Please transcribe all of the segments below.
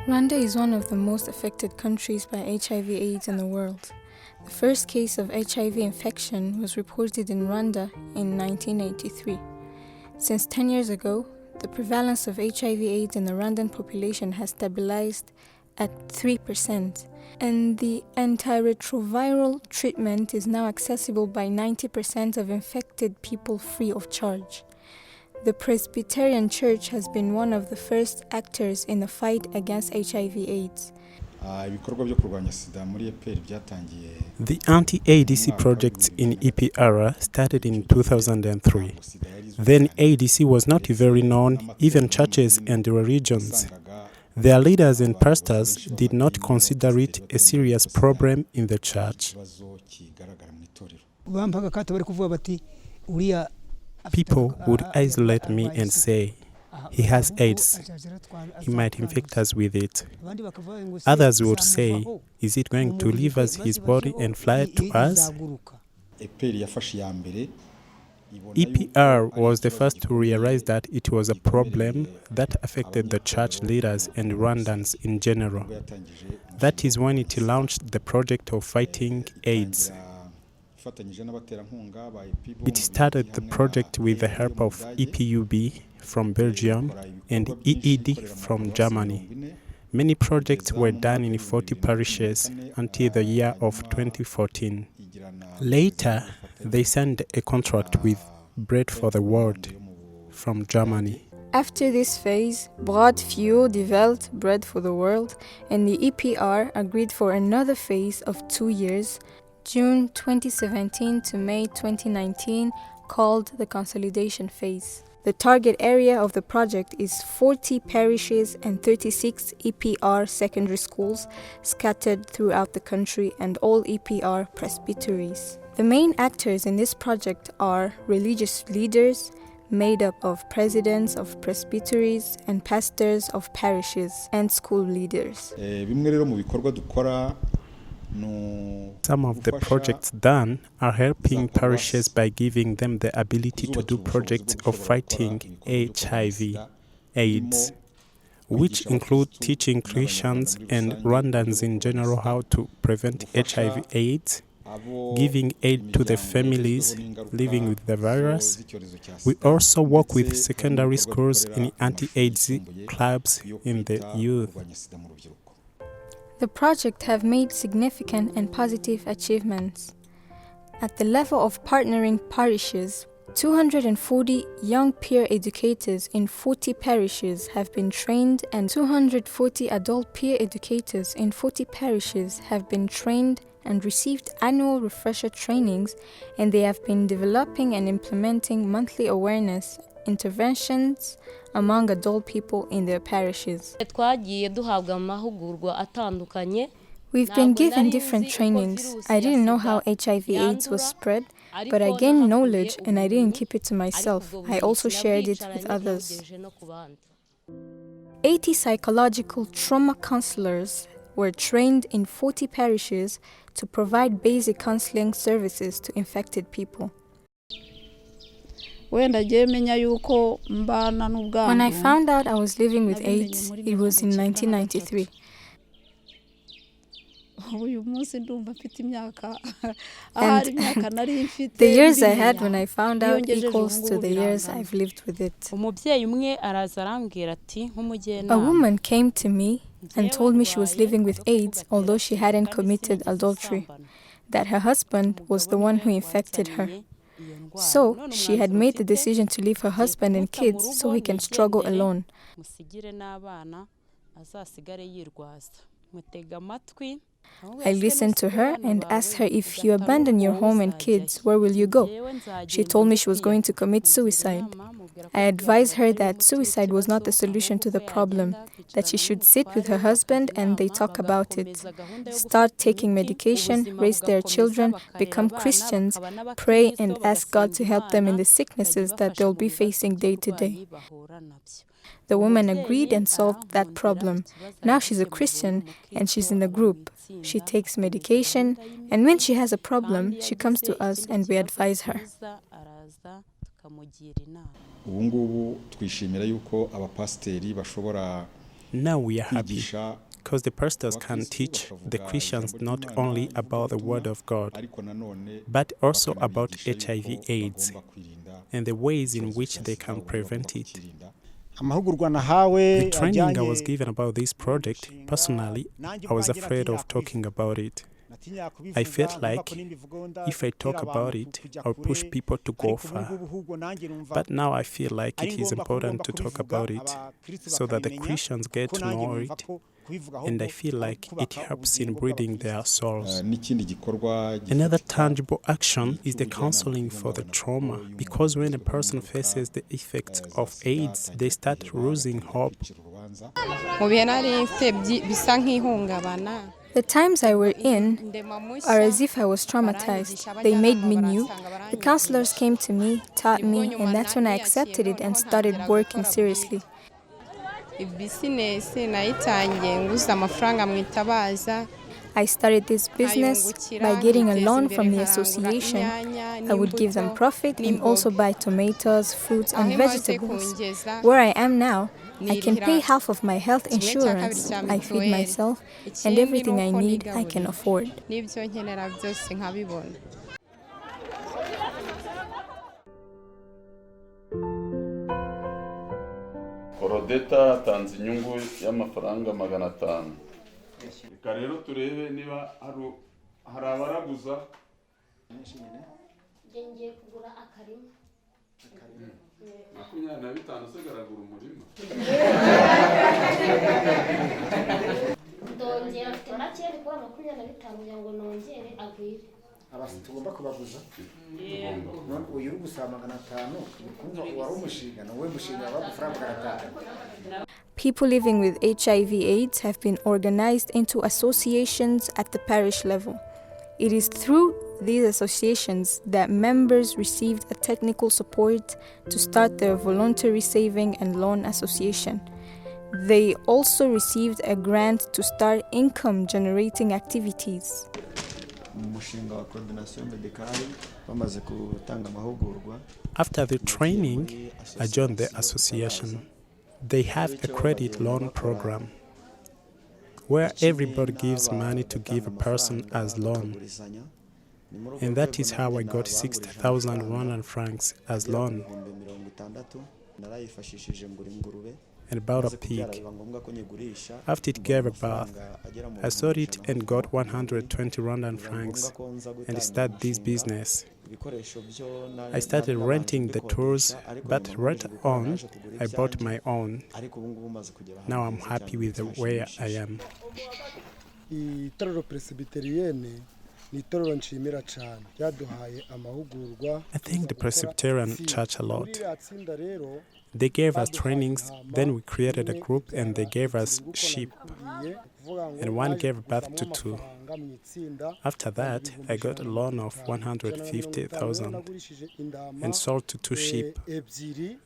Rwanda is one of the most affected countries by HIV/AIDS in the world. The first case of HIV infection was reported in Rwanda in 1983. Since 10 years ago, the prevalence of HIV/AIDS in the Rwandan population has stabilized at 3%, and the antiretroviral treatment is now accessible by 90% of infected people free of charge. The Presbyterian Church has been one of the first actors in the fight against HIV/AIDS. The anti-ADC project in EPR started in 2003. Then ADC was not very known, even churches and religions. Their leaders and pastors did not consider it a serious problem in the church. People would isolate me and say, "He has AIDS. He might infect us with it." Others would say, "Is it going to leave us his body and fly to us?" EPR was the first to realize that it was a problem that affected the church leaders and Rwandans in general. That is when it launched the project of fighting AIDS. It started the project with the help of EPUB from Belgium and EED from Germany. Many projects were done in 40 parishes until the year of 2014. Later, they signed a contract with Bread for the World from Germany. After this phase, Broad Fuel developed Bread for the World, and the EPR agreed for another phase of 2 years, June 2017 to May 2019, called the Consolidation Phase. The target area of the project is 40 parishes and 36 EPR secondary schools scattered throughout the country and all EPR presbyteries. The main actors in this project are religious leaders, made up of presidents of presbyteries and pastors of parishes and school leaders. Some of the projects done are helping parishes by giving them the ability to do projects of fighting HIV/AIDS, which include teaching Christians and Rwandans in general how to prevent HIV/AIDS, giving aid to the families living with the virus. We also work with secondary schools in anti-AIDS clubs in the youth. The project have made significant and positive achievements. At the level of partnering parishes, 240 young peer educators in 40 parishes have been trained, and 240 adult peer educators in 40 parishes have been trained and received annual refresher trainings, and they have been developing and implementing monthly awareness interventions among adult people in their parishes. We've been given different trainings. I didn't know how HIV/AIDS was spread, but I gained knowledge and I didn't keep it to myself. I also shared it with others. 80 psychological trauma counselors were trained in 40 parishes to provide basic counseling services to infected people. When I found out I was living with AIDS, it was in 1993. And the years I had when I found out equals to the years I've lived with it. A woman came to me and told me she was living with AIDS, although she hadn't committed adultery, that her husband was the one who infected her. So, she had made the decision to leave her husband and kids so he can struggle alone. I listened to her and asked her, if you abandon your home and kids, where will you go? She told me she was going to commit suicide. I advised her that suicide was not the solution to the problem, that she should sit with her husband and they talk about it. Start taking medication, raise their children, become Christians, pray and ask God to help them in the sicknesses that they'll be facing day to day. The woman agreed and solved that problem. Now she's a Christian and she's in a group. She takes medication, and when she has a problem, she comes to us and we advise her. Ubungubu twishimira yuko abapasiteri bashobora Now we are happy because the pastors can teach the Christians not only about the Word of God, but also about HIV/AIDS and the ways in which they can prevent it. The training I was given about this project, personally, I was afraid of talking about it. I felt like if I talk about it, I'll push people to go far. But now I feel like it is important to talk about it so that the Christians get to know it, and I feel like it helps in breeding their souls. Another tangible action is the counseling for the trauma, because when a person faces the effects of AIDS, they start losing hope. The times I were in are as if I was traumatized. They made me new. The counselors came to me, taught me, and that's when I accepted it and started working seriously. I started this business by getting a loan from the association. I would give them profit and also buy tomatoes, fruits, and vegetables. Where I am now, I can pay half of my health insurance, I feed myself, and everything I need I can afford. Korodeta atanze inyungu y'amafaranga 500. Reka rero turebe niba hari abaraguza. Ngiye kugura akarima. 25 se garagura umurima. Ndongera mfite make ariko 25 kugira ngo nongere agwire. Abasi tugomba kubaguza. None uyu uri gusaba 500 kumva wari umushinga nawe mushinga w'amafaranga 500. People living with HIV/AIDS have been organized into associations at the parish level. It is through these associations that members received a technical support to start their voluntary saving and loan association. They also received a grant to start income-generating activities. After the training, I joined the association. They have a credit loan program where everybody gives money to give a person as loan. And that is how I got 60,000 Rwandan francs as loan. And about a pig. After it gave a birth, I sold it and got 120 Rwandan francs and started this business. I started renting the tours, but later on, I bought my own. Now I'm happy with where I am. Igaragaza presbiteriyeni n'itorero nshimira cyane yaduhaye amahugurwa. I thank the Presbyterian Church a lot. They gave us trainings, then we created a group and they gave us sheep. And one gave birth to 2. After that, I got a loan of 150,000 and sold to 2 sheep.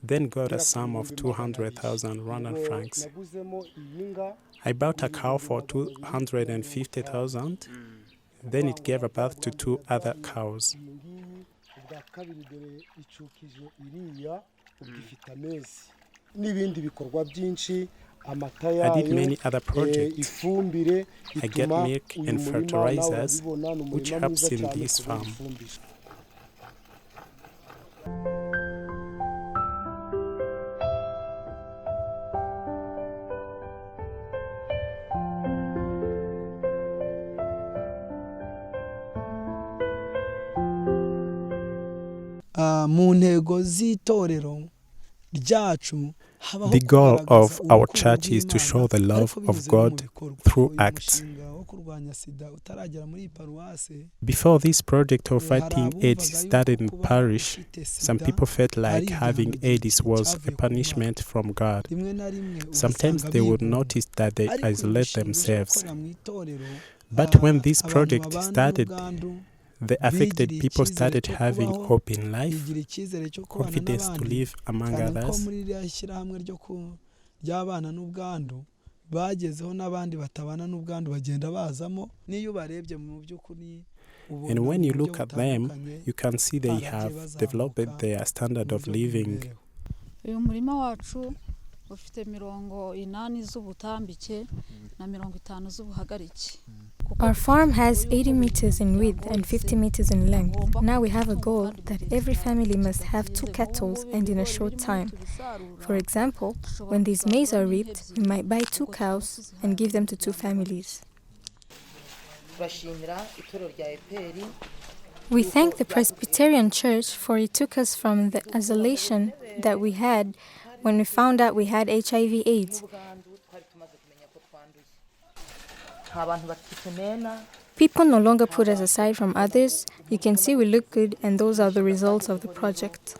Then got a sum of 200,000 Rwandan francs. I bought a cow for 250,000. Then it gave birth to 2 other cows. I did many other projects. I get milk and fertilizers, which helps in this farm. Mu ntego z'itorero ryacu The goal of our church is to show the love of God through acts. Before this project of fighting AIDS started in parish, some people felt like having AIDS was a punishment from God. Sometimes they would notice that they isolate themselves. But when this project started, the affected people started having hope in life, confidence to live among others. And when you look at them, you can see they have developed their standard of living. Uyu murima wacu ufite 80 z'ubutambike na 50 z'ubuhagarike. Our farm has 80 meters in width and 50 meters in length. Now we have a goal that every family must have 2 cattle and in a short time. For example, when these maize are reaped, we might buy 2 cows and give them to 2 families. We thank the Presbyterian Church for it took us from the isolation that we had when we found out we had HIV/AIDS. People no longer put us aside from others. You can see we look good, and those are the results of the project.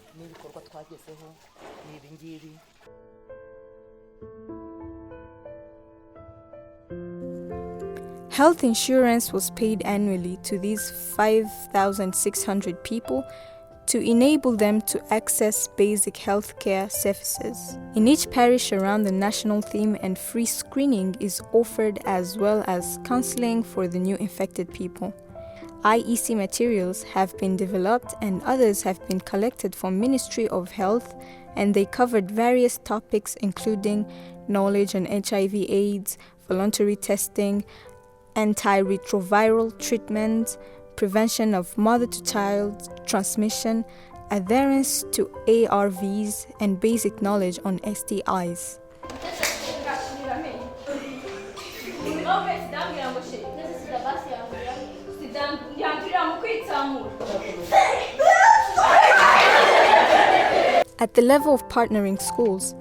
Health insurance was paid annually to these 5,600 people to enable them to access basic healthcare services. In each parish around the national theme, and free screening is offered as well as counseling for the new infected people. IEC materials have been developed and others have been collected from Ministry of Health, and they covered various topics including knowledge on HIV/AIDS, voluntary testing, antiretroviral treatment, prevention of mother-to-child transmission, adherence to ARVs, and basic knowledge on STIs. At the level of partnering schools,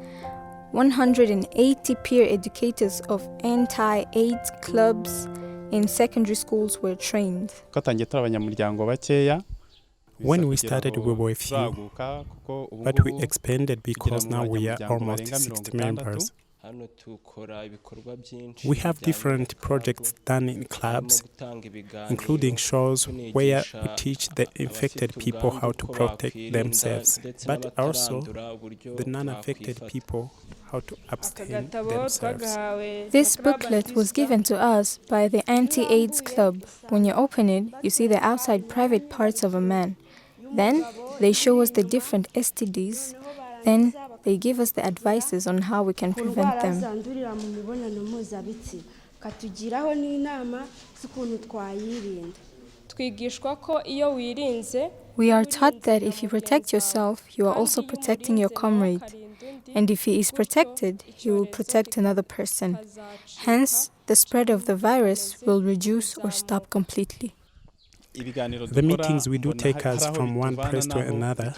180 peer educators of anti-AIDS clubs in secondary schools were trained. When we started, we were few, but we expanded because now we are almost 60 members. We have different projects done in clubs, including shows where we teach the infected people how to protect themselves, but also the non-affected people how to abstain themselves. This booklet was given to us by the Anti-AIDS Club. When you open it, you see the outside private parts of a man. Then they show us the different STDs. Then they give us the advices on how we can prevent them. We are taught that if you protect yourself, you are also protecting your comrade. And if he is protected, he will protect another person. Hence, the spread of the virus will reduce or stop completely. The meetings we do take us from one place to another.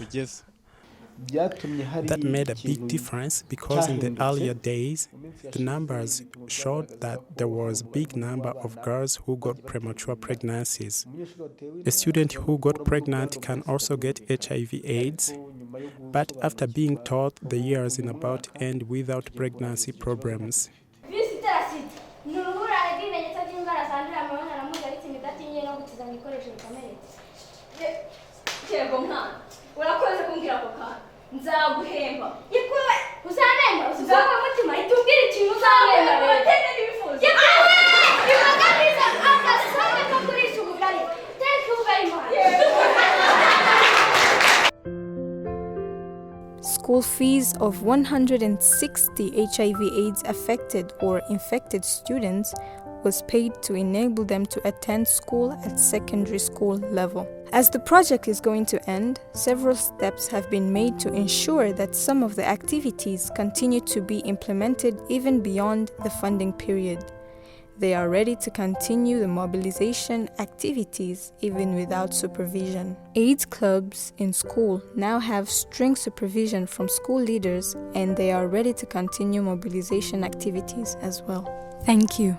That made a big difference because in the earlier days, the numbers showed that there was a big number of girls who got premature pregnancies. A student who got pregnant can also get HIV/AIDS, but after being taught, the years in about end without pregnancy problems. nzaguhemba yekwe uzanenga uzawe mutima itubwire ikintu uzanenga ibagatiza akasome ko kurisha ubugari teke ubugari School fees of 160 HIV/AIDS affected or infected students was paid to enable them to attend school at secondary school level. As the project is going to end, several steps have been made to ensure that some of the activities continue to be implemented even beyond the funding period. They are ready to continue the mobilization activities even without supervision. AIDS clubs in school now have strict supervision from school leaders, and they are ready to continue mobilization activities as well. Thank you.